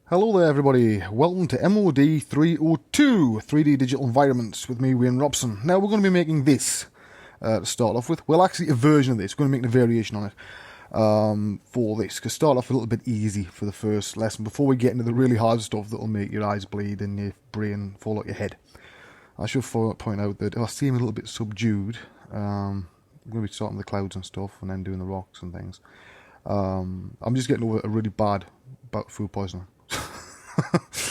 Hello there everybody, welcome to MOD 302, 3D Digital Environments with me, Wayne Robson. Now we're going to be making this to start off with. Well, actually a version of this, we're going to make a variation on it for this, because start off a little bit easy for the first lesson before we get into the really hard stuff that will make your eyes bleed and your brain fall out your head. I should point out that if I seem a little bit subdued, I'm going to be starting with the clouds and stuff and then doing the rocks and things. I'm just getting over a really bad bout of food poisoning.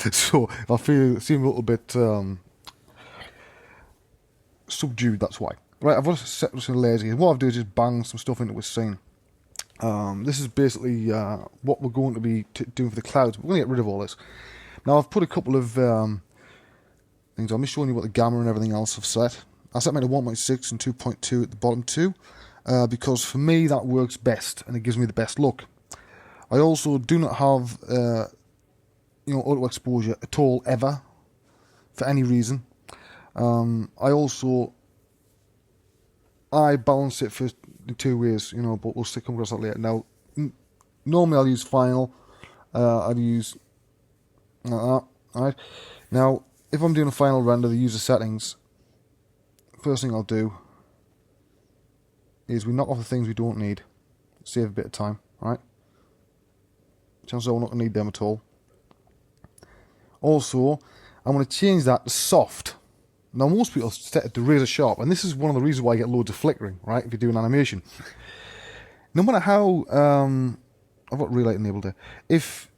So if I seem a little bit subdued, that's why. Right, I've just set this in lazy. What I've done is just bang some stuff into this scene. This is basically what we're going to be doing for the clouds. We're going to get rid of all this. Now I've put a couple of things. I'm just showing you what the gamma and everything else I've set. I set mine to 1.6 and 2.2 at the bottom two, because for me that works best and it gives me the best look. I also do not have auto exposure at all ever for any reason. I balance it for in two ways, but we'll come across that later. Now, normally I'll use final. I'll use like that. Alright. Now, if I'm doing a final render, the user settings. First thing I'll do is we knock off the things we don't need, save a bit of time. Right. Chances are we're not going to need them at all. Also, I'm going to change that to soft. Now, most people set it to razor sharp, and this is one of the reasons why I get loads of flickering, right, if you do an animation. No matter how... I've got relight enabled there. If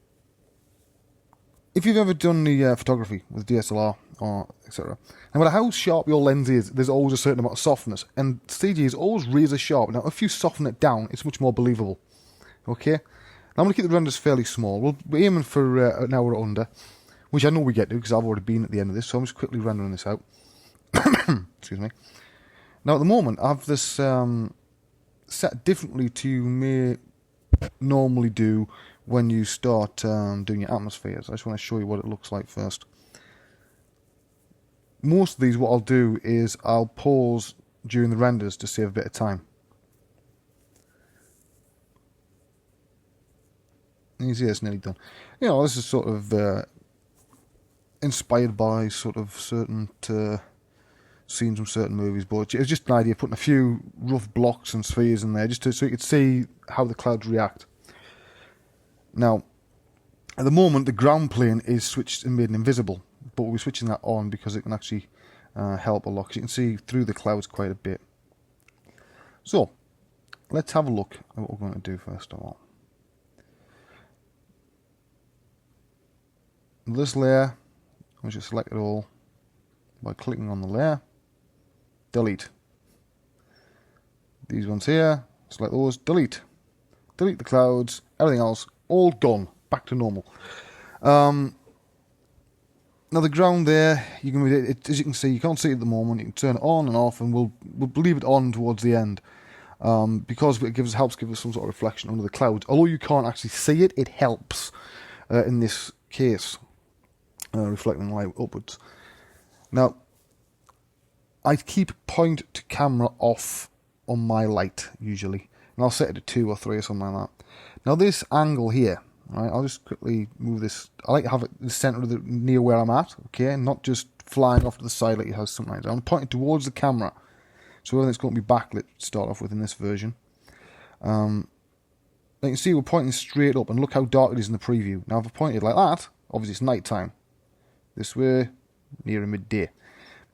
you've ever done the photography with DSLR, or etc., no matter how sharp your lens is, there's always a certain amount of softness, and CG is always razor sharp. Now, if you soften it down, it's much more believable. Okay? Now, I'm going to keep the renders fairly small. We're aiming for an hour or under, which I know we get to because I've already been at the end of this, so I'm just quickly rendering this out. Excuse me. Now at the moment I have this set differently to you may normally do when you start doing your atmospheres. I just want to show you what it looks like first. Most of these, what I'll do is I'll pause during the renders to save a bit of time. And you see it's nearly done. This is sort of inspired by sort of certain scenes from certain movies, but it's just an idea of putting a few rough blocks and spheres in there so you could see how the clouds react. Now, at the moment the ground plane is switched and made invisible, but we'll be switching that on because it can actually help a lot, because you can see through the clouds quite a bit. So, let's have a look at what we're going to do first of all. This layer, I just select it all by clicking on the layer, delete. These ones here, select those, delete. Delete the clouds, everything else, all gone, back to normal. Now the ground there, as you can see, you can't see it at the moment. You can turn it on and off, and we'll leave it on towards the end, because it helps give us some sort of reflection under the clouds. Although you can't actually see it, it helps in this case, reflecting light upwards. Now, I keep point to camera off on my light, usually. And I'll set it to 2 or 3 or something like that. Now this angle here, right, I'll just quickly move this. I like to have it in the centre of near where I'm at, okay? Not just flying off to the side like it has sometimes. I'm pointing towards the camera. So everything's going to be backlit to start off with in this version. Now you can see we're pointing straight up, and look how dark it is in the preview. Now if I point it like that, obviously it's night time. This way, near midday.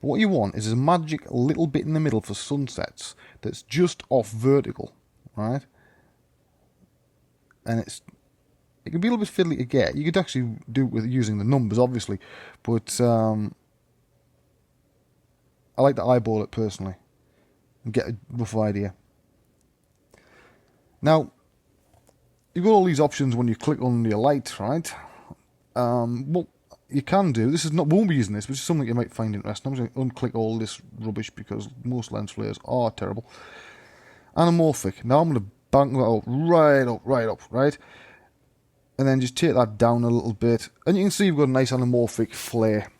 But what you want is a magic little bit in the middle for sunsets that's just off vertical, right? And it can be a little bit fiddly to get. You could actually do it with using the numbers, obviously, but I like to eyeball it personally and get a rough idea. Now, you've got all these options when you click on your light, right? What you can do, won't be using this, but it's something you might find interesting. I'm just going to unclick all this rubbish because most lens flares are terrible. Anamorphic. Now I'm going to bank that up, right? And then just take that down a little bit. And you can see you've got a nice anamorphic flare.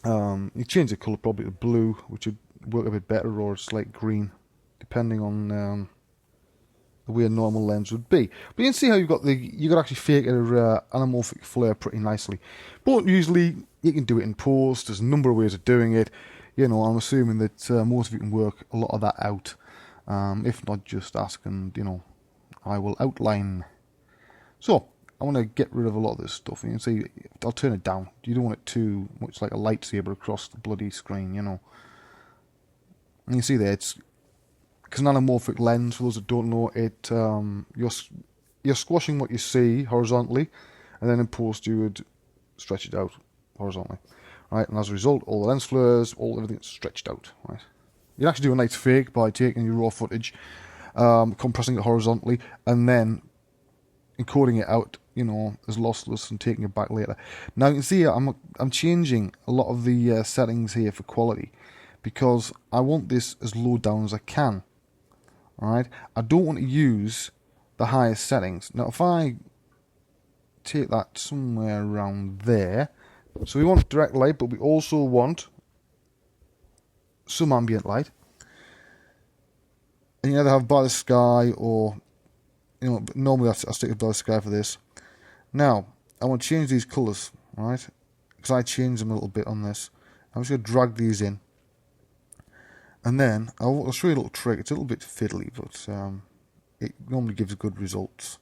You change the colour probably to blue, which would work a bit better, or a slight green, depending on the way a normal lens would be. But you can see how you could actually fake a anamorphic flare pretty nicely. But usually you can do it in post. There's a number of ways of doing it. You know, I'm assuming that most of you can work a lot of that out. If not, just ask and, you know, I will outline. So, I want to get rid of a lot of this stuff. You can see, I'll turn it down. You don't want it too much like a lightsaber across the bloody screen, you know. And you see there, it's because an anamorphic lens, for those that don't know, it you're squashing what you see horizontally, and then in post you would stretch it out horizontally, right? And as a result, all the lens flares, everything's stretched out, right? You can actually do a nice fake by taking your raw footage, compressing it horizontally, and then encoding it out, you know, as lossless and taking it back later. Now you can see I'm changing a lot of the settings here for quality because I want this as low down as I can. Alright, I don't want to use the highest settings. Now if I take that somewhere around there, so we want direct light, but we also want some ambient light. And you either have by the sky or, you know, normally I stick with by the sky for this. Now, I want to change these colours, right? Because I changed them a little bit on this. I'm just going to drag these in. And then, I'll show you a little trick. It's a little bit fiddly, but it normally gives good results.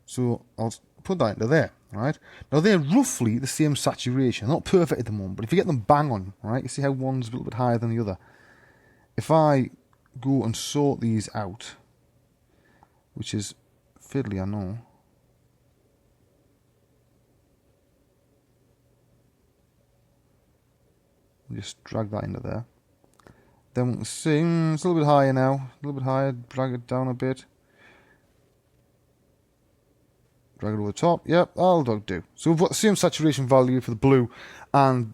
So, I'll put that into there, right? Now, they're roughly the same saturation. Not perfect at the moment, but if you get them bang on, right? You see how one's a little bit higher than the other. If I go and sort these out, which is fiddly, I know. Just drag that into there. Then we can see it's a little bit higher now. A little bit higher. Drag it down a bit. Drag it over the top. Yep, that'll do. So we've got the same saturation value for the blue and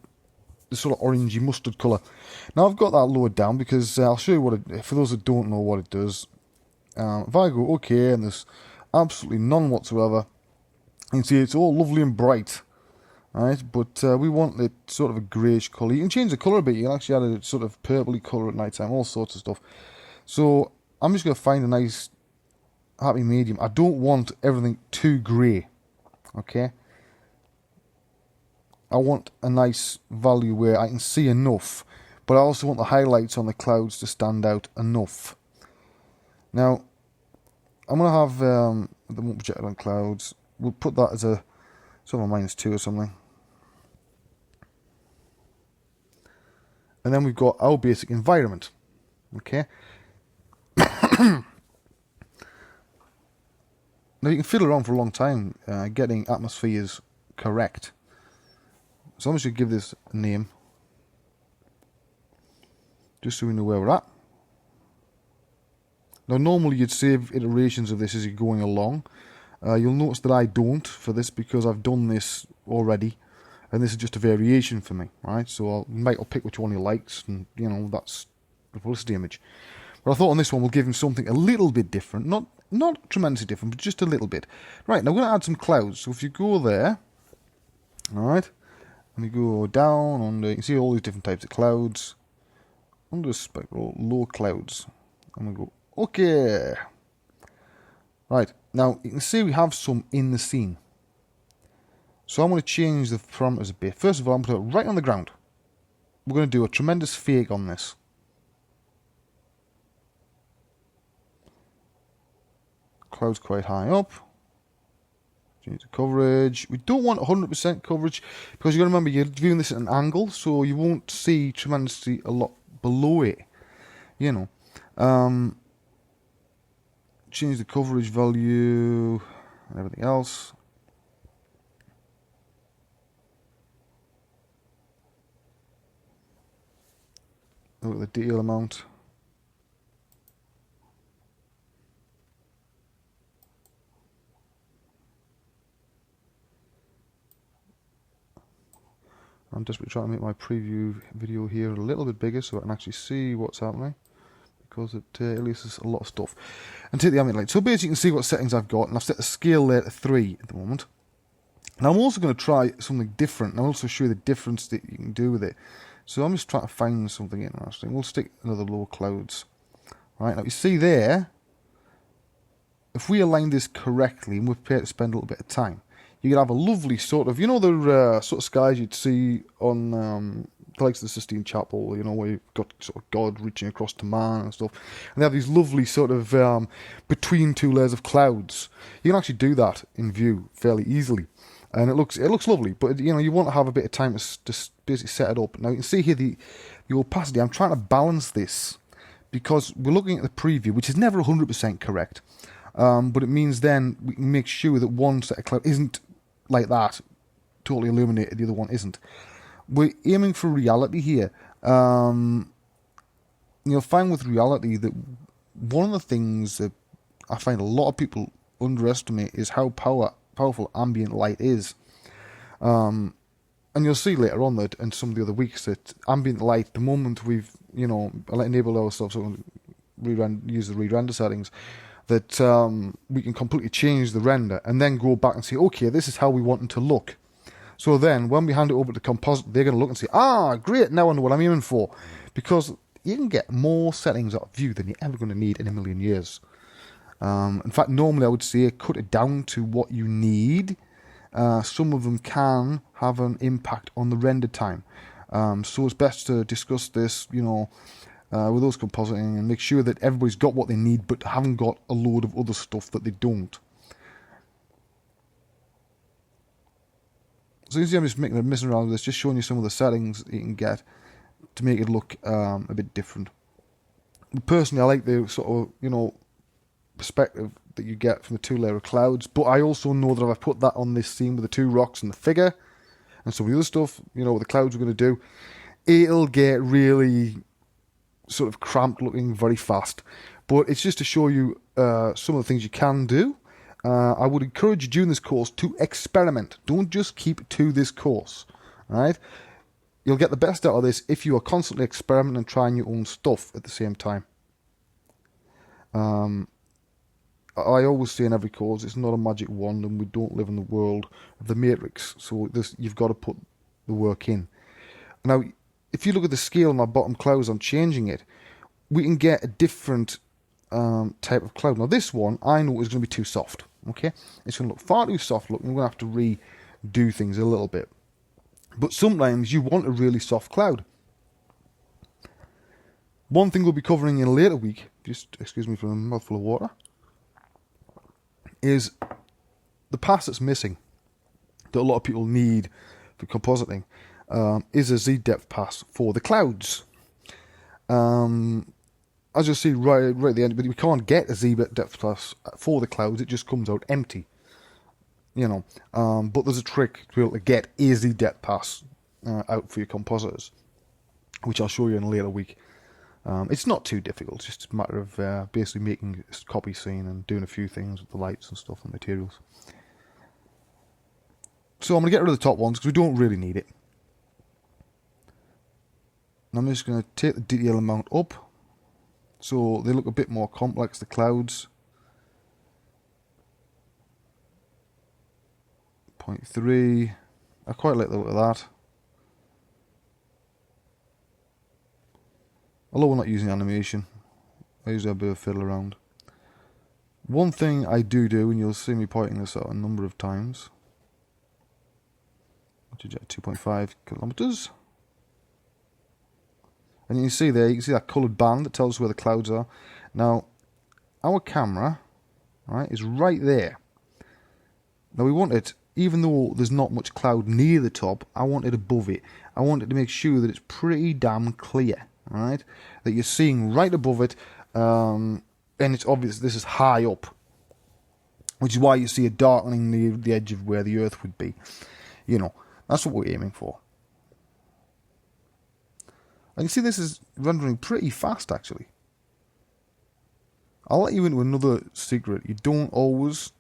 the sort of orangey mustard colour. Now I've got that lowered down because I'll show you what it, for those that don't know what it does. If I go OK and there's absolutely none whatsoever, you can see it's all lovely and bright. Right, but we want it sort of a greyish colour. You can change the colour a bit. You can actually add a sort of purpley colour at night time, all sorts of stuff. So I'm just going to find a nice happy medium. I don't want everything too grey. Okay. I want a nice value where I can see enough, but I also want the highlights on the clouds to stand out enough. Now, I'm going to have the moment projected on clouds. We'll put that as a sort of a -2 or something. And then we've got our basic environment. Okay. Now you can fiddle around for a long time getting atmospheres correct. So I'm just going to give this a name, just so we know where we're at. Now normally you'd save iterations of this as you're going along. You'll notice that I don't for this because I've done this already, and this is just a variation for me, right? So I'll pick which one he likes, and you know, that's the publicity image. But I thought on this one we'll give him something a little bit different, not tremendously different, but just a little bit. Right, now we're going to add some clouds. So if you go there, all right, and we go down under, you can see all these different types of clouds. Under spectral, low clouds, and we go okay. Right, now you can see we have some in the scene. So I'm going to change the parameters a bit. First of all, I'm going to put it right on the ground. We're going to do a tremendous fake on this. Cloud's quite high up. Change the coverage. We don't want 100% coverage because you've got to remember you're viewing this at an angle, so you won't see tremendously a lot below it. You know. Change the coverage value and everything else. Look at the detail amount. I'm desperately trying to make my preview video here a little bit bigger so I can actually see what's happening, because it releases a lot of stuff. And take the ambient light. So basically you can see what settings I've got, and I've set the scale there to 3 at the moment. And I'm also going to try something different, and I'll also show you the difference that you can do with it. So I'm just trying to find something interesting. We'll stick another low clouds. Right, now you see there, if we align this correctly and we're prepared to spend a little bit of time, you could have a lovely sort of, you know, the sort of skies you'd see on the likes of the Sistine Chapel, you know, where you've got sort of God reaching across to man and stuff. And they have these lovely sort of between two layers of clouds. You can actually do that in view fairly easily. And it looks lovely, but you know, you want to have a bit of time to basically set it up. Now you can see here the opacity. I'm trying to balance this because we're looking at the preview, which is never 100% correct. But it means then we can make sure that one set of cloud isn't like that, totally illuminated, the other one isn't. We're aiming for reality here. You'll find with reality that one of the things that I find a lot of people underestimate is how powerful ambient light is. And you'll see later on that in some of the other weeks that ambient light, the moment we've, you know, enabled ourselves to use the re-render settings, that we can completely change the render and then go back and say, okay, this is how we want it to look. So then when we hand it over to Composite, they're going to look and say, great, now I know what I'm aiming for. Because you can get more settings out of View than you're ever going to need in a million years. In fact, normally I would say cut it down to what you need. Some of them can have an impact on the render time. So it's best to discuss this, you know, with those compositing and make sure that everybody's got what they need but haven't got a load of other stuff that they don't. So you see I'm just messing around with this, just showing you some of the settings that you can get to make it look a bit different. Personally, I like the sort of, you know, perspective that you get from the two layer of clouds, but I also know that if I put that on this scene with the two rocks and the figure and some of the other stuff, you know, what the clouds are going to do, it'll get really sort of cramped looking very fast. But it's just to show you some of the things you can do. I would encourage you during this course to experiment. Don't just keep to this course, right? You'll get the best out of this if you are constantly experimenting and trying your own stuff at the same time. I always say in every course, it's not a magic wand and we don't live in the world of the Matrix. So you've got to put the work in. Now, if you look at the scale on my bottom clouds, I'm changing it. We can get a different type of cloud. Now, this one, I know is going to be too soft. Okay? It's going to look far too soft looking. We're going to have to redo things a little bit. But sometimes you want a really soft cloud. One thing we'll be covering in a later week, just excuse me for a mouthful of water, is the pass that's missing that a lot of people need for compositing is a Z-depth pass for the clouds. As you'll see right at the end, but we can't get a Z-depth pass for the clouds, it just comes out empty. You know, but there's a trick to be able to get a Z-depth pass out for your compositors, which I'll show you in a later week. It's not too difficult, it's just a matter of basically making a copy scene and doing a few things with the lights and stuff and materials. So I'm going to get rid of the top ones because we don't really need it. And I'm just going to take the detail amount up so they look a bit more complex, the clouds. 0.3, I quite like the look of that. Although we're not using animation, I usually have a bit of fiddle around. One thing I do, and you'll see me pointing this out a number of times, which is at 2.5 kilometers. And you can see there, you can see that coloured band that tells us where the clouds are. Now, our camera, right, is right there. Now we want it, even though there's not much cloud near the top, I want it above it. I want it to make sure that it's pretty damn clear. Right, that you're seeing right above it, and it's obvious this is high up, which is why you see it darkening the edge of where the Earth would be. You know, that's what we're aiming for. And you see this is rendering pretty fast, actually. I'll let you into another secret. You don't always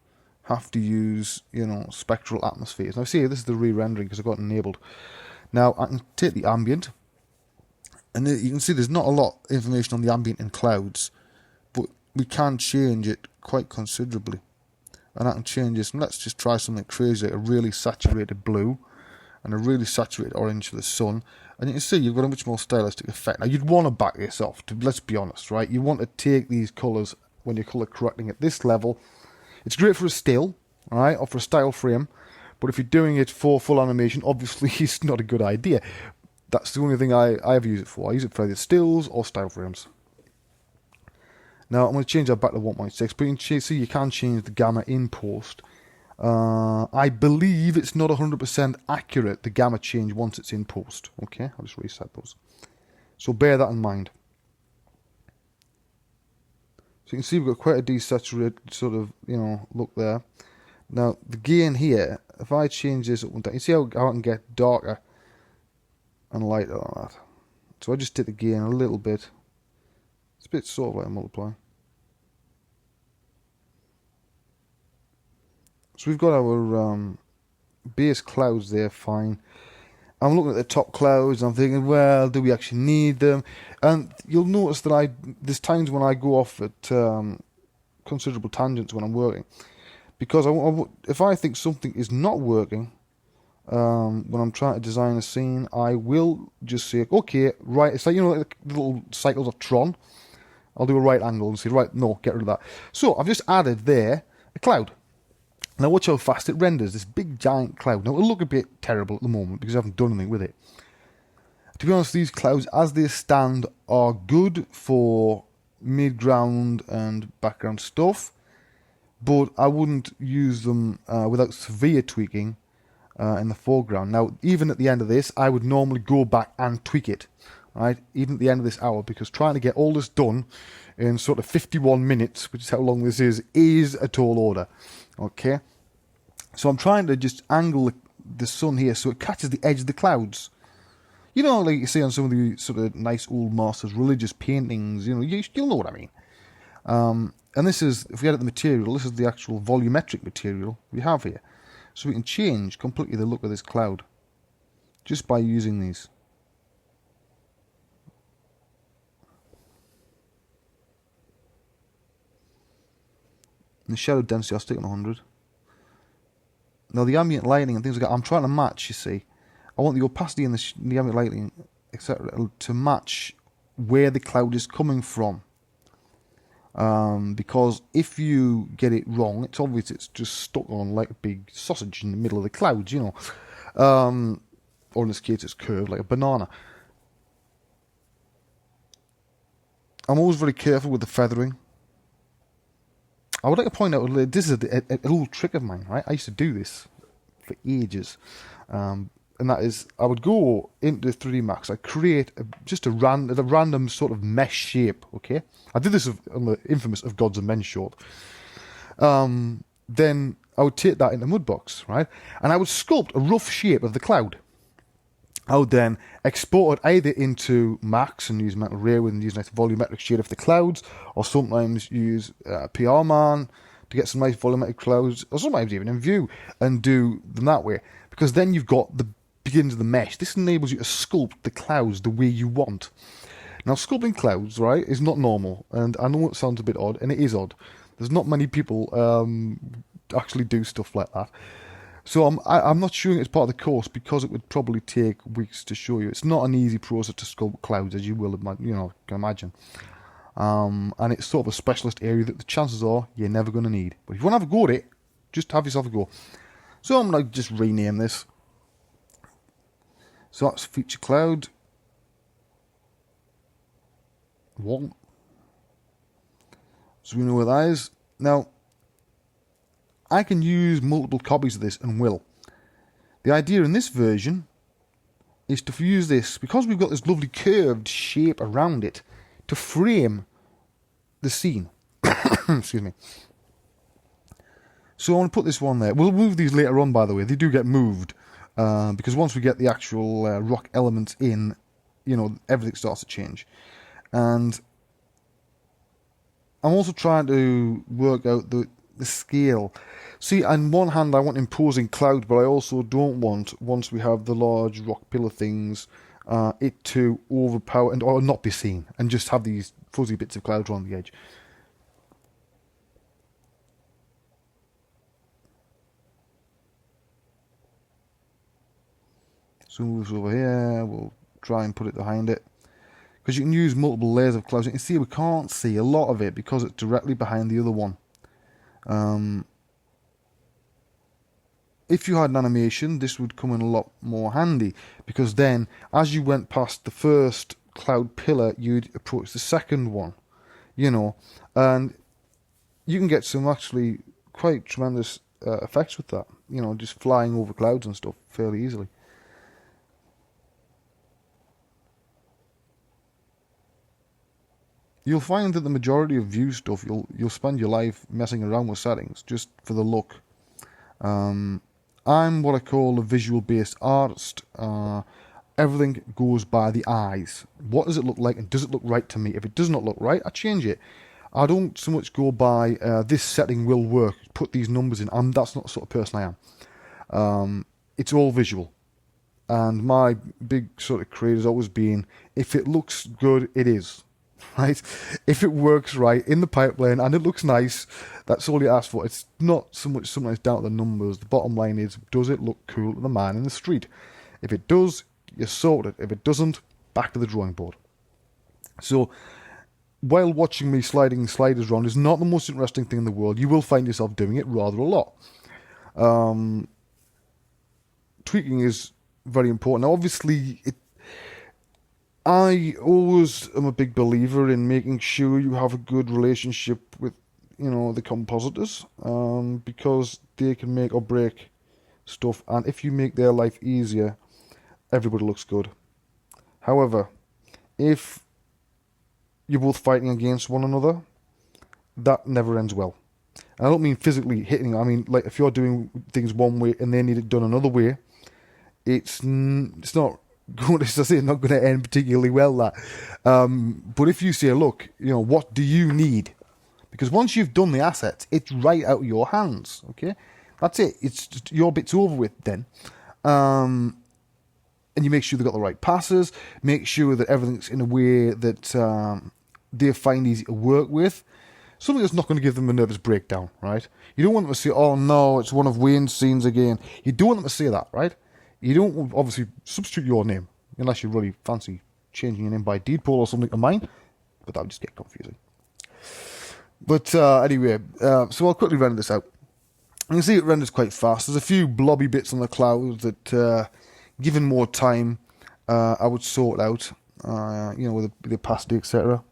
have to use, you know, spectral atmospheres. Now, see, this is the re-rendering because I've got it enabled. Now, I can take the ambient. And you can see there's not a lot of information on the ambient in clouds, but we can change it quite considerably. And I can change this, and let's just try something crazy, like a really saturated blue and a really saturated orange for the sun. And you can see you've got a much more stylistic effect. Now, you'd want to back this off, let's be honest, right? You want to take these colours, when you're colour correcting at this level, It's great for a still, all right, or for a style frame. But if you're doing it for full animation, obviously it's not a good idea. That's the only thing I ever use it for. I use it for either stills or style frames. Now I'm going to change that back to 1.6, but you can see you can change the gamma in post. I believe it's not 100% accurate, the gamma change, once it's in post. Okay, I'll just reset those. So bear that in mind. So you can see we've got quite a desaturated sort of, look there. Now, the gain here, if I change this up and down, you see how I can get darker and lighter on that. So I just take the gain a little bit. It's a bit sort of like a multiply. So we've got our base clouds there, fine. I'm looking at the top clouds and I'm thinking, well, do we actually need them? And you'll notice that there's times when I go off at considerable tangents when I'm working. Because if I think something is not working, when I'm trying to design a scene, I will just say, okay, right, it's like, like the little cycles of Tron. I'll do a right angle and say, right, no, get rid of that. So I've just added there a cloud. Now watch how fast it renders, this big giant cloud. Now it'll look a bit terrible at the moment because I haven't done anything with it. To be honest, these clouds as they stand are good for mid-ground and background stuff, but I wouldn't use them without severe tweaking in the foreground. Now even at the end of this, I would normally go back and tweak it, right? Even at the end of this hour, because trying to get all this done in sort of 51 minutes, which is how long this is a tall order. Okay, so I'm trying to just angle the sun here so it catches the edge of the clouds. Like you see on some of the sort of nice old masters' religious paintings, you'll know what I mean. And this is, if we edit the material, this is the actual volumetric material we have here. So we can change completely the look of this cloud just by using these. And the shadow density, I'll stick on 100. Now the ambient lighting and things like that, I'm trying to match, you see. I want the opacity and the ambient lighting, etc., to match where the cloud is coming from. Because if you get it wrong, it's obvious it's just stuck on like a big sausage in the middle of the clouds, or in this case it's curved like a banana. I'm always very careful with the feathering. I would like to point out, this is a little trick of mine, right? I used to do this for ages. And that is, I would go into 3D Max, I'd create just a random sort of mesh shape, okay? I did this on the infamous Of Gods and Men short. Then I would take that into Mudbox, right? And I would sculpt a rough shape of the cloud. I would then export it either into Max and use Metal Ray and use a nice volumetric shade of the clouds, or sometimes use PR Man to get some nice volumetric clouds, or sometimes even in View and do them that way. Because then you've got the beginnings of the mesh. This enables you to sculpt the clouds the way you want. Now, sculpting clouds, right, is not normal, and I know it sounds a bit odd, and it is odd. There's not many people actually do stuff like that. So I'm not showing it as part of the course because it would probably take weeks to show you. It's not an easy process to sculpt clouds, as you will can imagine. And it's sort of a specialist area that the chances are you're never going to need. But if you want to have a go at it, just have yourself a go. So I'm going to just rename this. So that's feature cloud 1. So we know where that is. Now, I can use multiple copies of this and will. The idea in this version is to use this, because we've got this lovely curved shape around it, to frame the scene. Excuse me. So I want to put this one there. We'll move these later on, by the way. They do get moved. Because once we get the actual rock elements in, everything starts to change. And I'm also trying to work out the scale. See, on one hand, I want imposing clouds, but I also don't want, once we have the large rock pillar things, it to overpower or not be seen, and just have these fuzzy bits of clouds around the edge. So move this over here, we'll try and put it behind it. Because you can use multiple layers of clouds. You can see we can't see a lot of it because it's directly behind the other one. if you had an animation, this would come in a lot more handy, because then as you went past the first cloud pillar, you'd approach the second one, and you can get some actually quite tremendous effects with that, just flying over clouds and stuff fairly easily. You'll find that the majority of view stuff, you'll spend your life messing around with settings just for the look. I'm what I call a visual-based artist. Everything goes by the eyes. What does it look like, and does it look right to me? If it does not look right, I change it. I don't so much go by this setting will work, put these numbers in. That's not the sort of person I am. It's all visual. And my big sort of creed has always been, if it looks good, it is. Right? If it works right in the pipeline and it looks nice, that's all you ask for. It's not so much sometimes down to the numbers. The bottom line is, does it look cool to the man in the street? If it does, you're sorted. If it doesn't, back to the drawing board. So, while watching me sliding sliders around is not the most interesting thing in the world, you will find yourself doing it rather a lot. Tweaking is very important. Now, obviously, I always am a big believer in making sure you have a good relationship with, the compositors, because they can make or break stuff, and if you make their life easier, everybody looks good. However, if you're both fighting against one another, that never ends well. And I don't mean physically hitting. I mean, like, if you're doing things one way and they need it done another way, it's not going to not going to end particularly well. That, but if you say, look, what do you need? Because once you've done the assets, it's right out of your hands. Okay, that's it. It's just, your bit's over with then. And you make sure they've got the right passes. Make sure that everything's in a way that they find easy to work with. Something that's not going to give them a nervous breakdown, right? You don't want them to say, oh no, it's one of Wayne's scenes again. You don't want them to say that, right? You don't obviously substitute your name, unless you really fancy changing your name by deed poll or something to mine, but that would just get confusing. But anyway, so I'll quickly render this out. You can see it renders quite fast. There's a few blobby bits on the clouds that, given more time, I would sort out, with the opacity, etc.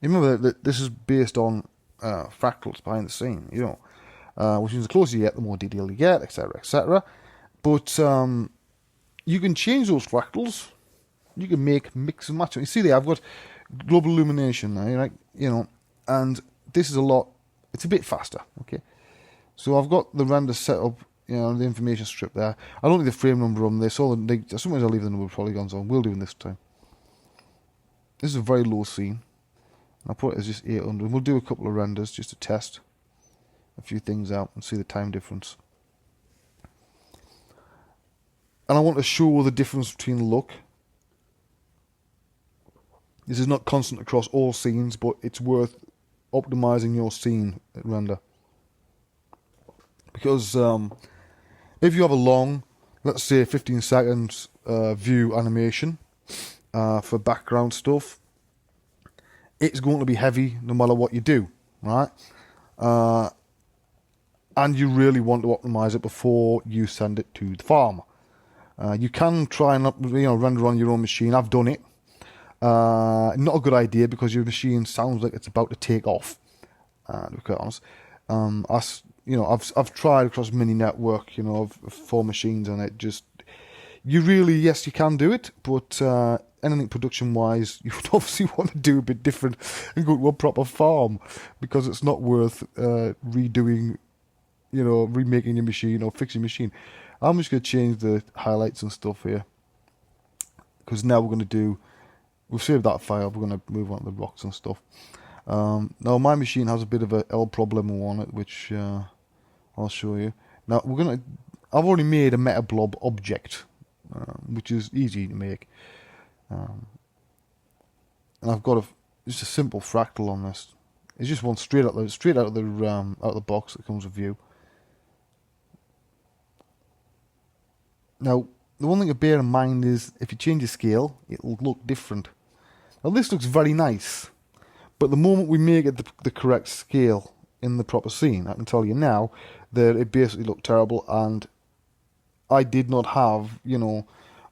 Remember that this is based on fractals behind the scene, which means the closer you get, the more detail you get, etc., etc. But you can change those fractals. You can mix and match. You see there, I've got global illumination now, right? And this is it's a bit faster, okay? So I've got the render set up, the information strip there. I don't need the frame number on this. Sometimes I'll leave the number of polygons on. We'll do it this time. This is a very low scene. I'll put it as just 800. We'll do a couple of renders just to test a few things out and see the time difference. And I want to show the difference between the look. This is not constant across all scenes, but it's worth optimizing your scene at render. Because if you have a long, let's say 15 seconds view animation for background stuff, it's going to be heavy no matter what you do, right? And you really want to optimize it before you send it to the farmer. You can try and render on your own machine. I've done it. Not a good idea, because your machine sounds like it's about to take off. To be quite honest, I've tried across Mini Network, of 4 machines, and it just, yes, you can do it, but anything production-wise, you would obviously want to do a bit different and go to a proper farm, because it's not worth redoing, remaking your machine or fixing your machine. I'm just going to change the highlights and stuff here, because now we've saved that file, we're going to move on to the rocks and stuff. Now my machine has a bit of a El Problemo on it, which I'll show you. Now I've already made a meta blob object, which is easy to make. And I've got just a simple fractal on this. It's just one straight out of the box that comes with View. Now, the one thing to bear in mind is if you change the scale, it'll look different. Now, this looks very nice, But the moment we make it the correct scale in the proper scene, I can tell you now that it basically looked terrible, and I did not have, a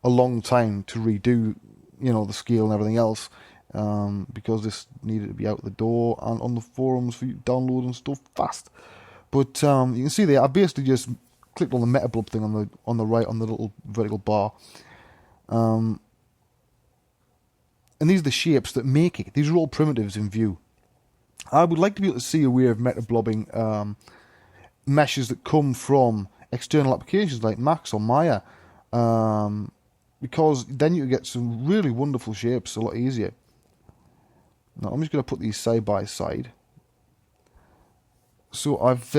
long time to redo, the scale and everything else, because this needed to be out the door and on the forums for you to download and stuff fast. But you can see there, I basically just clicked on the Metablob thing on the right, on the little vertical bar. And these are the shapes that make it. These are all primitives in Vue. I would like to be able to see a way of metablobbing meshes that come from external applications like Max or Maya, because then you get some really wonderful shapes a lot easier. Now I'm just going to put these side by side. So I've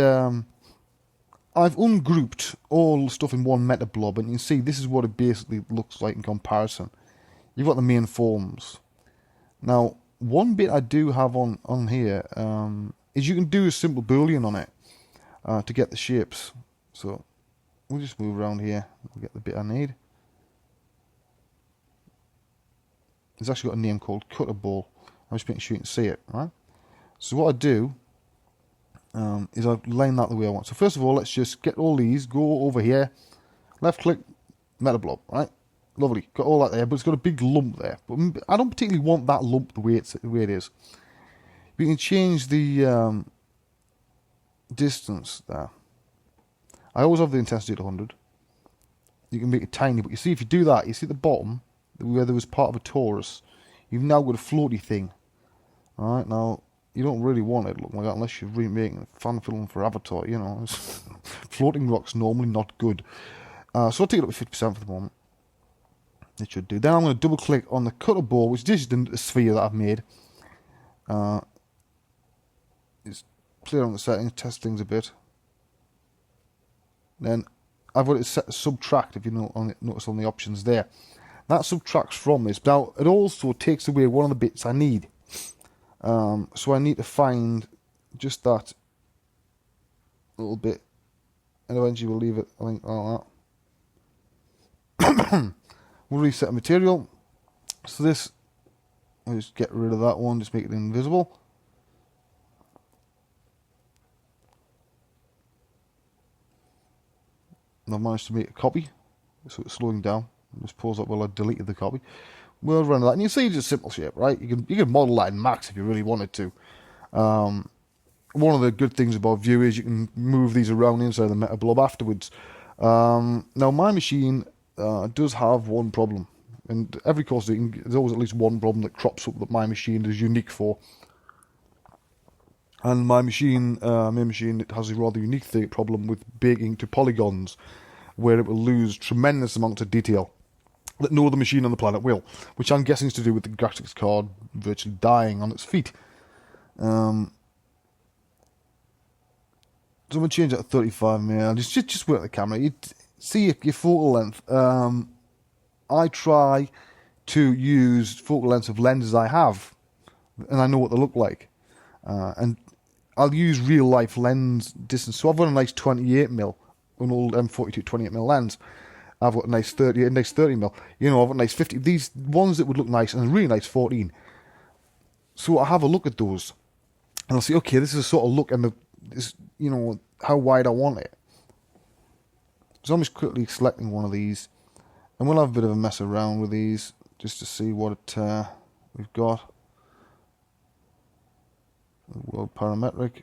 ungrouped all stuff in one metablob, and you can see this is what it basically looks like in comparison. You've got the main forms. Now, one bit I do have on here is you can do a simple boolean on it to get the shapes. So we'll just move around here and get the bit I need. It's actually got a name called Cutterball. I'm just making sure you can see it, right? So what I do is I line that the way I want. So first of all, let's just get all these, go over here, left click, metablob, right? Lovely, got all that there, but it's got a big lump there. But I don't particularly want that lump the way it is. We can change the distance there. I always have the intensity at 100. You can make it tiny, but you see if you do that, you see at the bottom where there was part of a torus, you've now got a floaty thing. Alright, now you don't really want it looking like that unless you're remaking a fan film for Avatar, Floating rock's normally not good. So I'll take it up to 50% for the moment. It should do. Then I'm going to double click on the Cutterball, which is just a sphere that I've made. It's clear on the settings, test things a bit. Then I've got it set to subtract, if you notice on the options there. That subtracts from this. Now, it also takes away one of the bits I need. So I need to find just that little bit, and eventually we'll leave it, I think, like that. We'll reset material. So this, I'll just get rid of that one, just make it invisible. And I've managed to make a copy, so it's slowing down. Just pause up while I deleted the copy. We'll run that, and you see it's a simple shape, right? You can model that in Max if you really wanted to. One of the good things about Vue is you can move these around inside the metablob afterwards. Now my machine does have one problem, and every course there's always at least one problem that crops up that my machine is unique for. And my machine, it has a rather unique problem with baking to polygons, where it will lose tremendous amounts of detail that no other machine on the planet will, which I'm guessing is to do with the graphics card virtually dying on its feet. So I'm going to change that to 35 mil. Just work the camera. You see your focal length. I try to use focal lengths of lenses I have, and I know what they look like. And I'll use real life lens distance. So I've got a nice 28mm, an old M42 28mm lens. I've got a nice 30mm. I've got a nice 50. These ones that would look nice, and a really nice 14. So I have a look at those, and I'll say, okay, this is a sort of look, and how wide I want it. So I'm just quickly selecting one of these, and we'll have a bit of a mess around with these just to see what we've got. World parametric.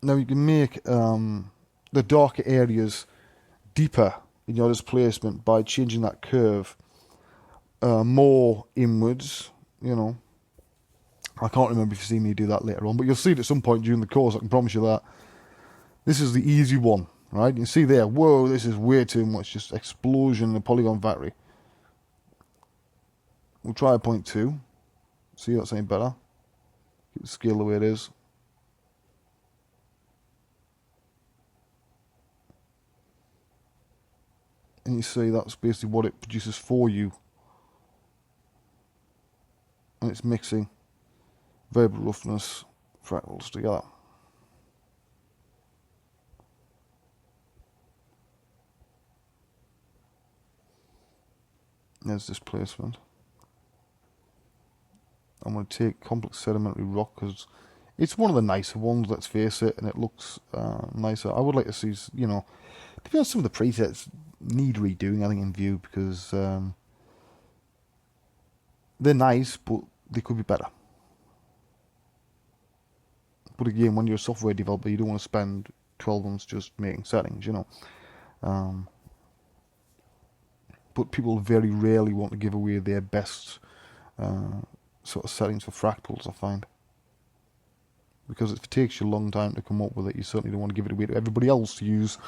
Now you can make the darker areas deeper in your displacement by changing that curve more inwards. I can't remember if you see me do that later on, but you'll see it at some point during the course, I can promise you that. This is the easy one, right? You can see there, whoa, this is way too much, just explosion in the polygon factory. We'll try a 0.2, see if that's any better. Keep the scale the way it is. And you see that's basically what it produces for you. And it's mixing variable roughness fractals together. There's displacement. I'm going to take complex sedimentary rock because it's one of the nicer ones, let's face it, and it looks nicer. I would like to see, you know, to be honest, some of the presets need redoing, I think, in Vue, because they're nice, but they could be better. But again, when you're a software developer, you don't want to spend 12 months just making settings, you know. But people very rarely want to give away their best sort of settings for fractals, I find. Because if it takes you a long time to come up with it, you certainly don't want to give it away to everybody else to use.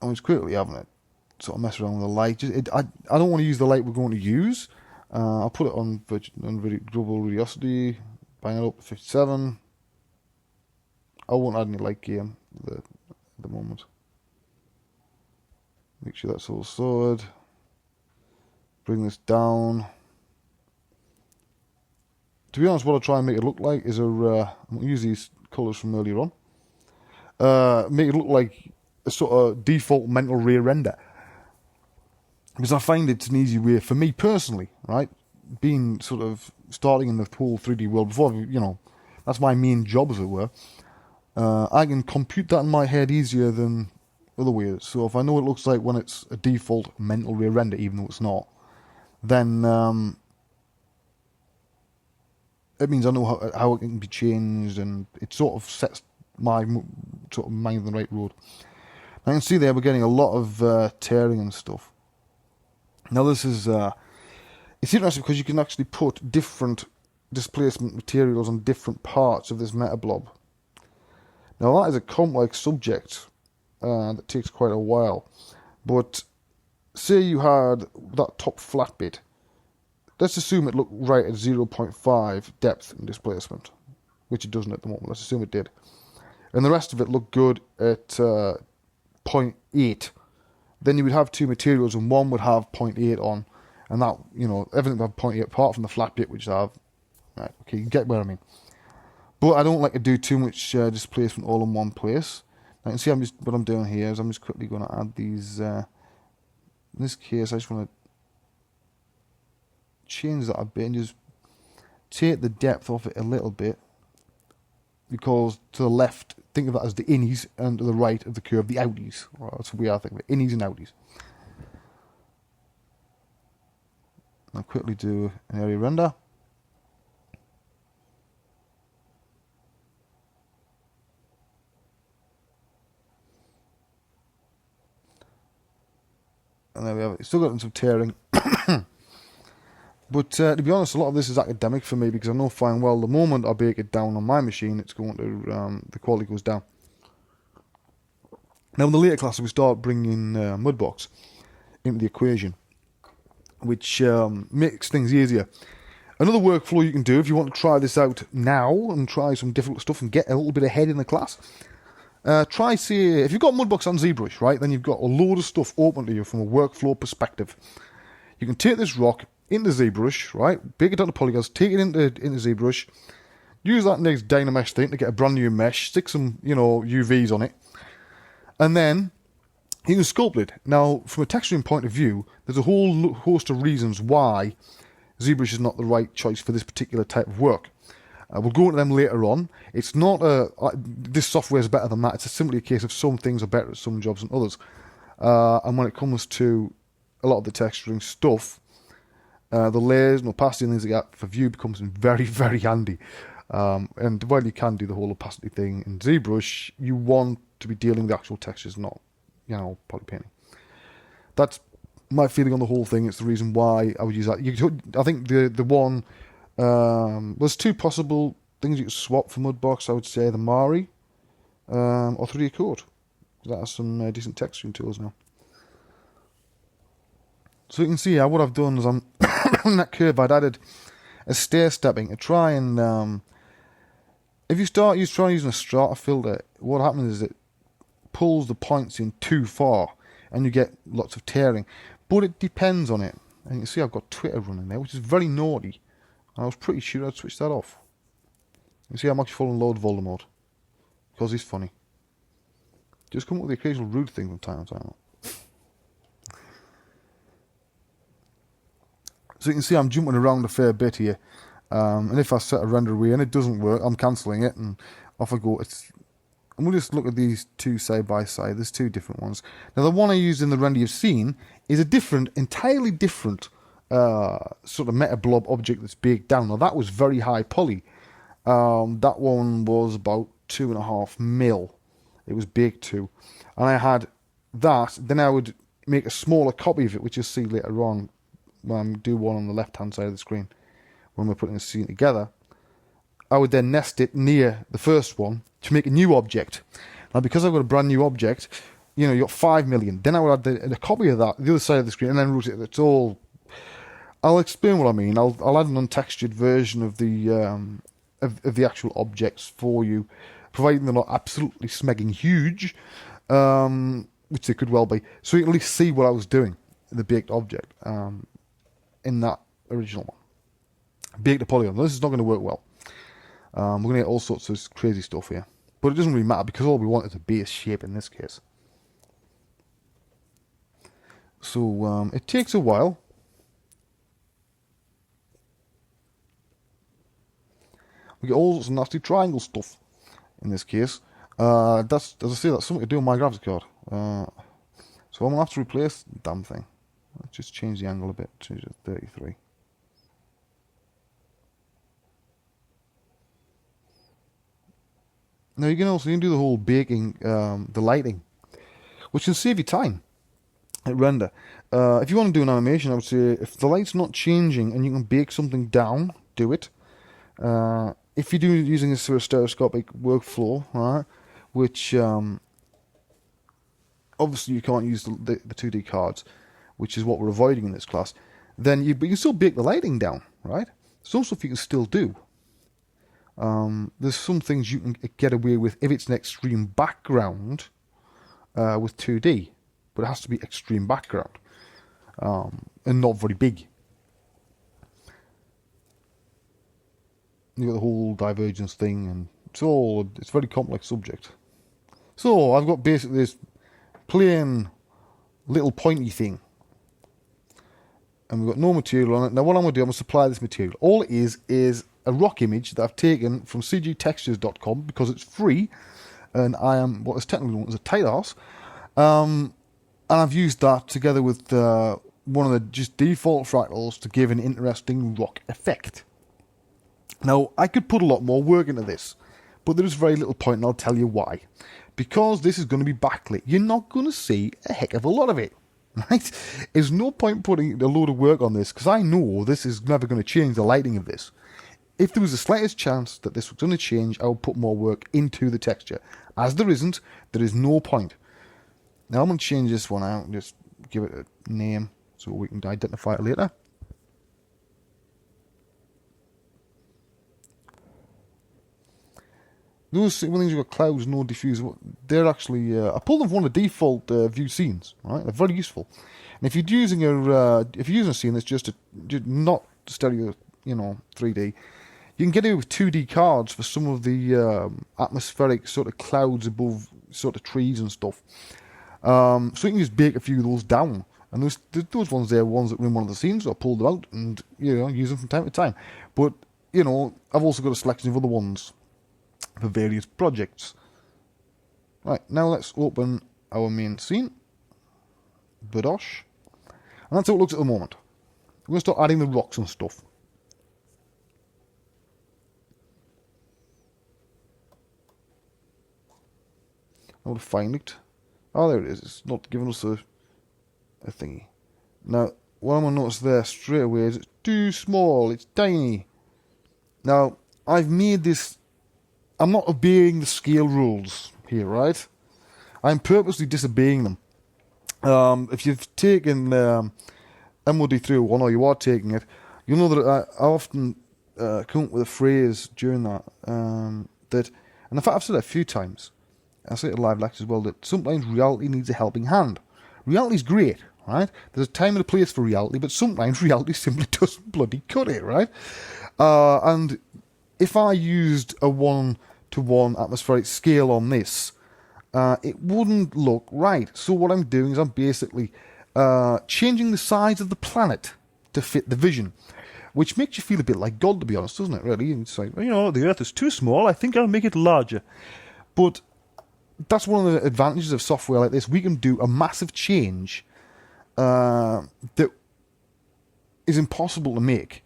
I was quickly having it sort of mess around with the light. I don't want to use the light we're going to use. I'll put it on global radiosity, bang it up to 57. I won't add any light gain at the moment. Make sure that's all sorted. Bring this down. To be honest, what I'll try and make it look like is I'm going to use these colours from earlier on. Make it look like a sort of default mental rear render. Because I find it's an easy way, for me personally, right? Being sort of starting in the whole 3D world before, you know, that's my main job, as it were. I can compute that in my head easier than other ways. So if I know what it looks like when it's a default mental rear render, even though it's not, then it means I know how it can be changed, and it sort of sets my sort of mind on the right road. Now you can see there we're getting a lot of tearing and stuff. Now this is it's interesting because you can actually put different displacement materials on different parts of this meta blob. Now that is a complex subject that takes quite a while, but say you had that top flat bit. Let's assume it looked right at 0.5 depth and displacement, which it doesn't at the moment. Let's assume it did. And the rest of it looked good at 0.8. Then you would have two materials, and one would have 0.8 on, and that, you know, everything would have 0.8 apart from the flat bit, which I have. Right, okay, you get what I mean. But I don't like to do too much displacement all in one place. Now you can see what I'm doing here is I'm just quickly going to add these. In this case, I just want to change that a bit and just take the depth off it a little bit, because to the left, think of that as the innies, and to the right of the curve, the outies. Well, that's what we are thinking of it, innies and outies. I'll quickly do an area render. And there we have it. It's still got some tearing. But to be honest, a lot of this is academic for me, because I know fine well the moment I break it down on my machine, it's going to the quality goes down. Now in the later classes we start bringing Mudbox into the equation, which makes things easier. Another workflow you can do if you want to try this out now and try some difficult stuff and get a little bit ahead in the class, try, say, if you've got Mudbox and ZBrush, right, then you've got a load of stuff open to you from a workflow perspective. You can take this rock into ZBrush, right, break it down to polygons, take it into ZBrush, use that next Dynamesh thing to get a brand new mesh, stick some, you know, UVs on it, and then you can sculpt it. Now, from a texturing point of view, there's a whole host of reasons why ZBrush is not the right choice for this particular type of work. We'll go into them later on. It's not this software is better than that. It's simply a case of some things are better at some jobs than others. And when it comes to a lot of the texturing stuff, the layers and opacity and things like that for Vue becomes very, very handy. And while you can do the whole opacity thing in ZBrush, you want to be dealing with the actual textures, not, you know, poly painting. That's my feeling on the whole thing. It's the reason why I would use that. I think the one, there's two possible things you could swap for Mudbox. I would say the Mari or 3D Code. That has some decent texturing tools now. So you can see what I've done is on that curve I'd added a stair stepping to try and if you try using a strata filter, what happens is it pulls the points in too far and you get lots of tearing. But it depends on it. And you can see I've got Twitter running there, which is very naughty. And I was pretty sure I'd switch that off. You see I'm actually following Lord Voldemort, because he's funny. Just come up with the occasional rude thing from time to time. So you can see I'm jumping around a fair bit here. And if I set a render away and it doesn't work, I'm cancelling it and off I go. And we'll just look at these two side by side. There's two different ones. Now the one I used in the render you've seen is a different, entirely different sort of meta blob object that's baked down. Now that was very high poly. That one was about 2.5 mil. It was baked to. And I had that, then I would make a smaller copy of it, which you'll see later on when I do one on the left hand side of the screen when we're putting the scene together. I would then nest it near the first one to make a new object. Now because I've got a brand new object, you know, you got 5 million. Then I would add a copy of that the other side of the screen and then route it. It's all. I'll explain what I mean. I'll add an untextured version of the actual objects for you, providing they're not absolutely smegging huge, which they could well be. So you can at least see what I was doing in the baked object in that original one. Baked a polygon. This is not going to work well. We're going to get all sorts of crazy stuff here. But it doesn't really matter because all we want is a base shape in this case. So it takes a while. We get all sorts of nasty triangle stuff in this case. That's, as I say, that's something to do on my graphics card. So I'm going to have to replace the damn thing. Let's just change the angle a bit, change it to 33. Now you can do the whole baking, the lighting, which can save you time at render. If you want to do an animation, I would say if the light's not changing and you can bake something down, do it. If you're using a sort of stereoscopic workflow, right, which obviously you can't use the 2D cards, which is what we're avoiding in this class, then but you can still bake the lighting down, right? Some stuff you can still do. There's some things you can get away with if it's an extreme background with 2D, but it has to be extreme background and not very big. You got the whole divergence thing, and it's a very complex subject. So I've got basically this plain little pointy thing, and we've got no material on it. Now what I'm going to do, I'm going to supply this material. All it is a rock image that I've taken from cgtextures.com because it's free, and I am what is technically known as a tight arse. And I've used that together with one of the just default fractals to give an interesting rock effect. Now, I could put a lot more work into this, but there is very little point, and I'll tell you why. Because this is going to be backlit, you're not going to see a heck of a lot of it, right? There's no point putting a load of work on this, because I know this is never going to change the lighting of this. If there was the slightest chance that this was going to change, I would put more work into the texture. As there isn't, there is no point. Now, I'm going to change this one out and just give it a name so we can identify it later. Those things you've got clouds, no diffuse, they're actually, I pulled them from one of the default view scenes, right? They're very useful. And if you're using a scene that's just not stereo, 3D, you can get it with 2D cards for some of the atmospheric sort of clouds above sort of trees and stuff. So you can just bake a few of those down. And those ones there are ones that were in one of the scenes, so I pulled them out and, use them from time to time. But, I've also got a selection of other ones for various projects. Right, now let's open our main scene. Badosh. And that's how it looks at the moment. We're going to start adding the rocks and stuff. I would find it. Oh, there it is. It's not giving us a thingy. Now, what I'm going to notice there straight away is it's too small. It's tiny. Now, I've made this. I'm not obeying the scale rules here, right? I'm purposely disobeying them. If you've taken MOD 301 or you are taking it, you'll know that I often come up with a phrase during that, and in fact I've said it a few times. I say it in live lectures as well, that sometimes reality needs a helping hand. Reality's great, right? There's a time and a place for reality, but sometimes reality simply doesn't bloody cut it, right? And if I used a 1-to-1 atmospheric scale on this, it wouldn't look right. So what I'm doing is I'm basically changing the size of the planet to fit the vision, which makes you feel a bit like God, to be honest, doesn't it, really? It's like, you know, the Earth is too small, I think I'll make it larger. But that's one of the advantages of software like this. We can do a massive change that is impossible to make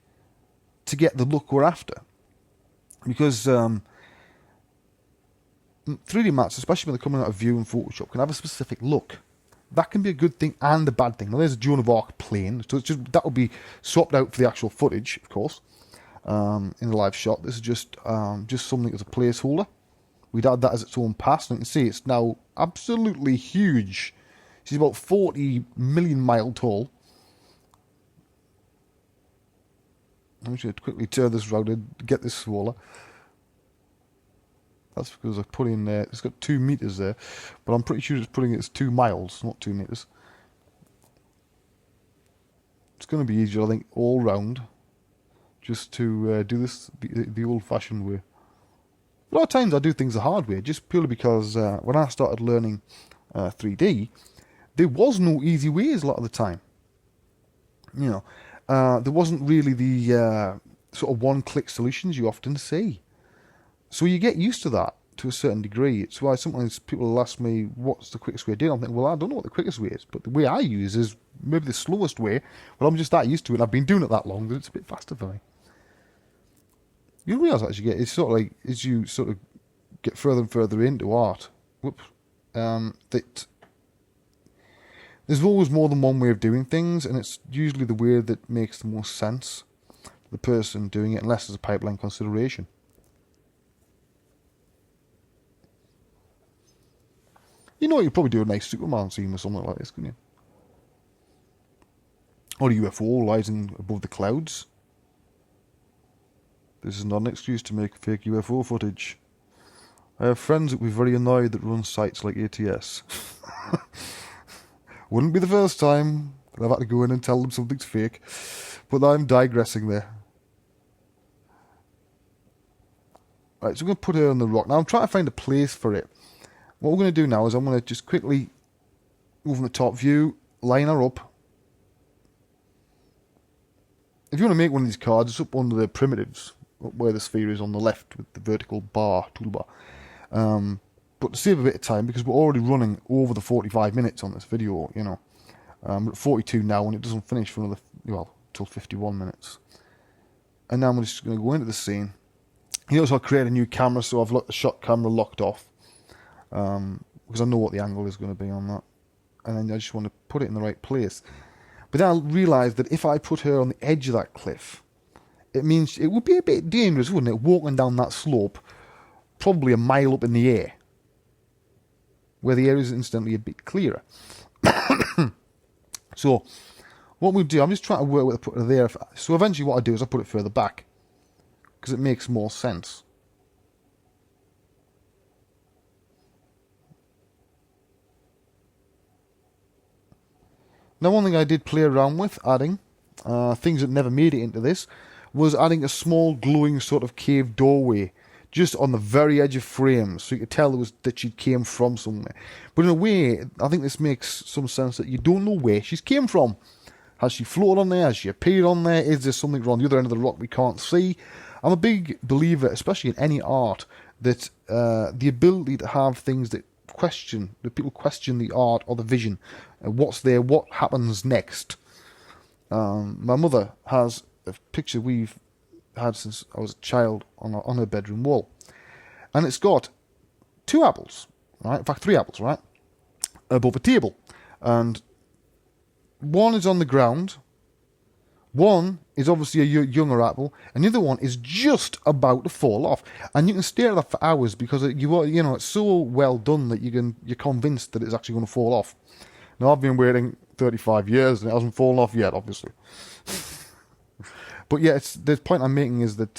to get the look we're after. Because 3D mattes, especially when they're coming out of View and Photoshop, can have a specific look. That can be a good thing and a bad thing. Now, there's a Joan of Arc plane, so it's just, that will be swapped out for the actual footage, of course, in the live shot. This is just something as a placeholder. We'd add that as its own pass, and you can see it's now absolutely huge. She's about 40 million mile tall. I'm just going to quickly turn this around and get this smaller. That's because I put in there, it's got 2 meters there, but I'm pretty sure it's putting it as 2 miles, not 2 meters. It's going to be easier, I think, all round, just to do this the old-fashioned way. A lot of times I do things the hard way, just purely because when I started learning 3D, there was no easy ways a lot of the time. You know, there wasn't really the sort of one-click solutions you often see. So you get used to that to a certain degree. It's why sometimes people will ask me, what's the quickest way to do it? I'm thinking, well, I don't know what the quickest way is, but the way I use is maybe the slowest way. Well, I'm just that used to it, and I've been doing it that long that it's a bit faster for me. You realise that as you get, it's sort of like, as you sort of get further and further into art, that there's always more than one way of doing things, and it's usually the way that makes the most sense to the person doing it, unless there's a pipeline consideration. You know, you'd probably do a nice Superman scene or something like this, couldn't you? Or a UFO rising above the clouds. This is not an excuse to make fake UFO footage. I have friends that would be very annoyed that run sites like ATS. Wouldn't be the first time that I've had to go in and tell them something's fake, but I'm digressing there. Right, so we're going to put her on the rock. Now I'm trying to find a place for it. What we're going to do now is I'm going to just quickly move from the top view, line her up. If you want to make one of these cards, it's up under the primitives, up where the sphere is on the left with the vertical bar, toolbar. But to save a bit of time, because we're already running over the 45 minutes on this video, you know. We're at 42 now, and it doesn't finish for another, well, till 51 minutes. And now I'm just going to go into the scene. You notice I'll create a new camera, so I've got the shot camera locked off. Because I know what the angle is going to be on that. And then I just want to put it in the right place. But then I realised that if I put her on the edge of that cliff, it means it would be a bit dangerous, wouldn't it? Walking down that slope, probably a mile up in the air, where the air is instantly a bit clearer. So, what we'll do, I'm just trying to work with put her there. So eventually what I do is I put it further back, because it makes more sense. Now, one thing I did play around with adding, things that never made it into this, was adding a small glowing sort of cave doorway just on the very edge of frames, so you could tell that she came from somewhere. But in a way, I think this makes some sense that you don't know where she's came from. Has she floated on there? Has she appeared on there? Is there something on the other end of the rock we can't see? I'm a big believer, especially in any art, that the ability to have things that people question the art or the vision, what's there, what happens next. My mother has a picture we've had since I was a child on her bedroom wall, and it's got 2 apples, right? In fact, 3 apples, right, above a table, and one is on the ground, one is obviously a younger apple, and the other one is just about to fall off. And you can stare at that for hours because it's so well done that you're convinced that it's actually going to fall off. Now, I've been waiting 35 years and it hasn't fallen off yet, obviously. But yeah, the point I'm making is that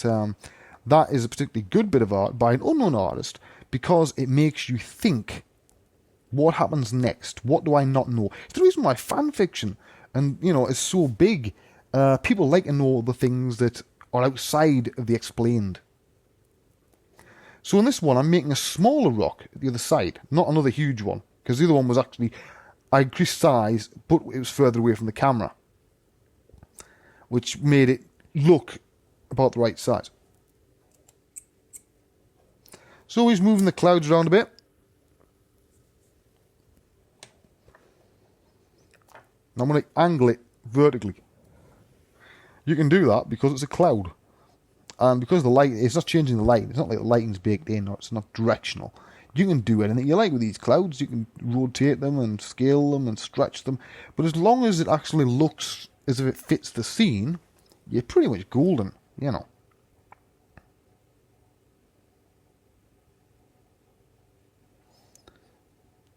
that is a particularly good bit of art by an unknown artist because it makes you think, what happens next? What do I not know? It's the reason why fan fiction is so big. People like to know the things that are outside of the explained. So in this one, I'm making a smaller rock at the other side, not another huge one, because the other one was actually, I increased size, but it was further away from the camera. which made it look about the right size. So he's moving the clouds around a bit. Now I'm going to angle it vertically. You can do that because it's a cloud. And because the light, it's not changing the light. It's not like the lighting's baked in or it's not directional. You can do anything you like with these clouds. You can rotate them and scale them and stretch them. But as long as it actually looks as if it fits the scene, you're pretty much golden, you know.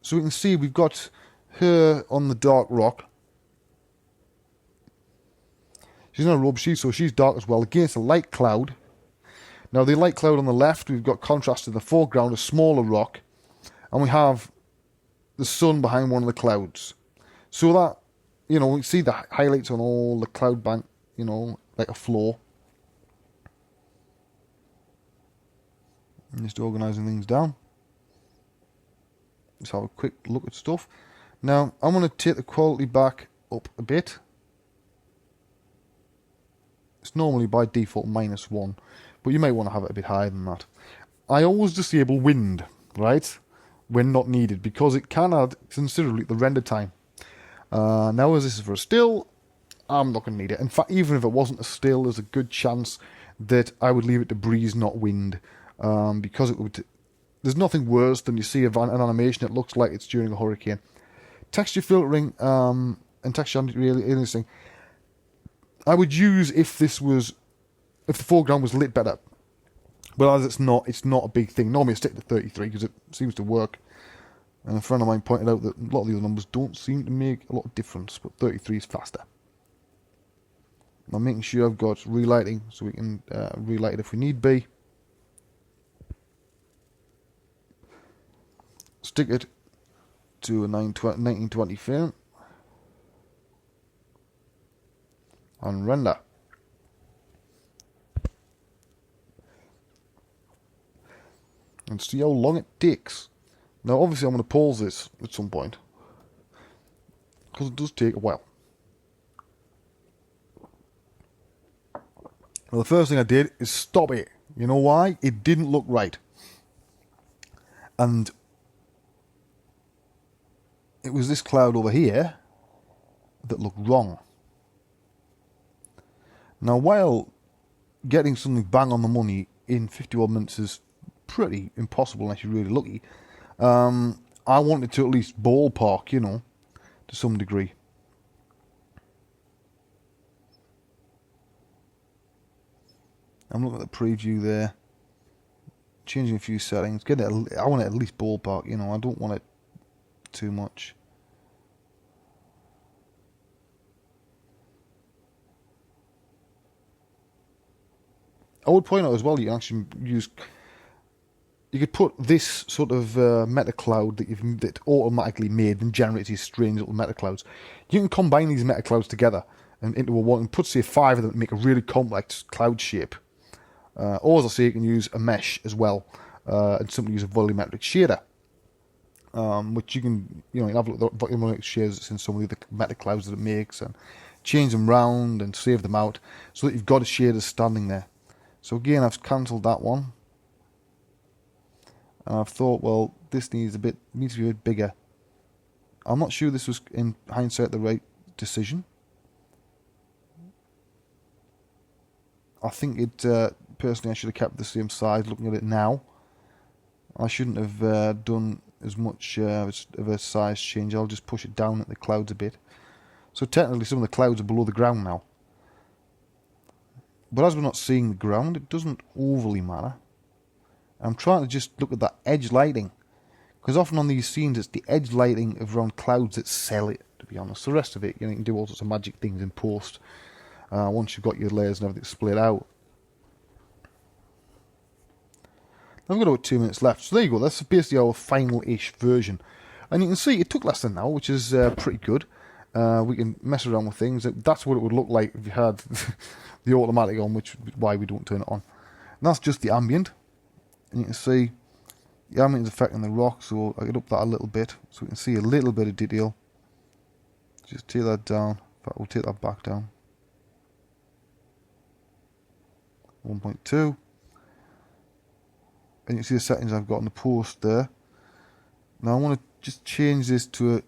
So we can see we've got her on the dark rock. She's not a robe sheet, so she's dark as well, against a light cloud. Now the light cloud on the left, we've got contrast in the foreground, a smaller rock. And we have the sun behind one of the clouds. So that, you know, we see the highlights on all the cloud bank, you know, like a floor. I'm just organising things down. Let's have a quick look at stuff. Now, I'm going to take the quality back up a bit. It's normally by default -1, but you may want to have it a bit higher than that. I always disable wind, right, when not needed, because it can add considerably the render time. Now, as this is for a still, I'm not going to need it. In fact, even if it wasn't a still, there's a good chance that I would leave it to breeze, not wind, because it would. There's nothing worse than you see an animation that looks like it's during a hurricane. Texture filtering and texture really interesting. I would use if the foreground was lit better. But as it's not a big thing. Normally I stick to 33 because it seems to work. And a friend of mine pointed out that a lot of the other numbers don't seem to make a lot of difference, but 33 is faster. I'm making sure I've got relighting so we can relight it if we need be. Stick it to a 1920 frame. And render. And see how long it takes. Now obviously I'm going to pause this at some point, because it does take a while. Well, the first thing I did is stop it. You know why? It didn't look right. And it was this cloud over here that looked wrong. Now, while getting something bang on the money in 51 minutes is pretty impossible unless you're really lucky, I wanted to at least ballpark, you know, to some degree. I'm looking at the preview there, changing a few settings. I want it at least ballpark, you know, I don't want it too much. I would point out as well, you can actually you could put this sort of meta cloud that automatically made and generates these strange little meta clouds. You can combine these meta clouds together and into a one, and put say 5 of them to make a really complex cloud shape. Or as I say, you can use a mesh as well, and simply use a volumetric shader, which you can have a look at the volumetric shaders that's in some of the meta clouds that it makes, and change them round and save them out so that you've got a shader standing there. So again, I've cancelled that one, and I've thought, well, this needs to be a bit bigger. I'm not sure this was, in hindsight, the right decision. I think personally, I should have kept the same size. Looking at it now, I shouldn't have done as much of a size change. I'll just push it down at the clouds a bit. So technically, some of the clouds are below the ground now. But as we're not seeing the ground, it doesn't overly matter. I'm trying to just look at that edge lighting, because often on these scenes, it's the edge lighting around clouds that sell it, to be honest. The rest of it, you can do all sorts of magic things in post once you've got your layers and everything split out. I've got about 2 minutes left, so there you go. That's basically our final-ish version. And you can see it took less than now, which is pretty good. We can mess around with things. That's what it would look like if you had the automatic on, which is why we don't turn it on. And that's just the ambient. And you can see the ambient is affecting the rock, so I get up that a little bit, so we can see a little bit of detail. Just take that down. In fact, we'll take that back down. 1.2. And you can see the settings I've got on the post there. Now I want to just change this to a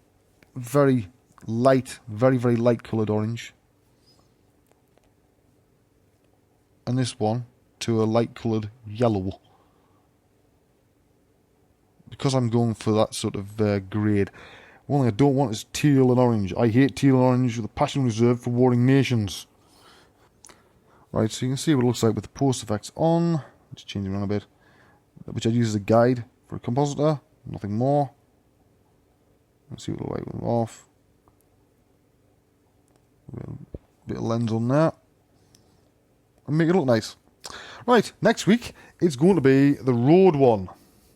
very light, very, very light coloured orange. And this one to a light coloured yellow. Because I'm going for that sort of grade. One thing I don't want is teal and orange. I hate teal and orange with a passion reserved for warring nations. Right, so you can see what it looks like with the post effects on. Just change it around a bit. Which I use as a guide for a compositor. Nothing more. Let's see what it looks like with them off. Bit of lens on there. And make it look nice. Right, next week it's going to be the road one.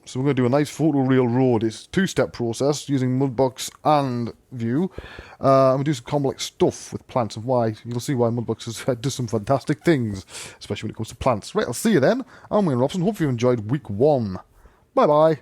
So we're going to do a nice photoreal road. It's a two-step process using Mudbox and Vue. And we do some complex stuff with plants and why. You'll see why Mudbox does some fantastic things, especially when it comes to plants. Right, I'll see you then. I'm Wayne Robson. Hope you enjoyed week 1. Bye-bye.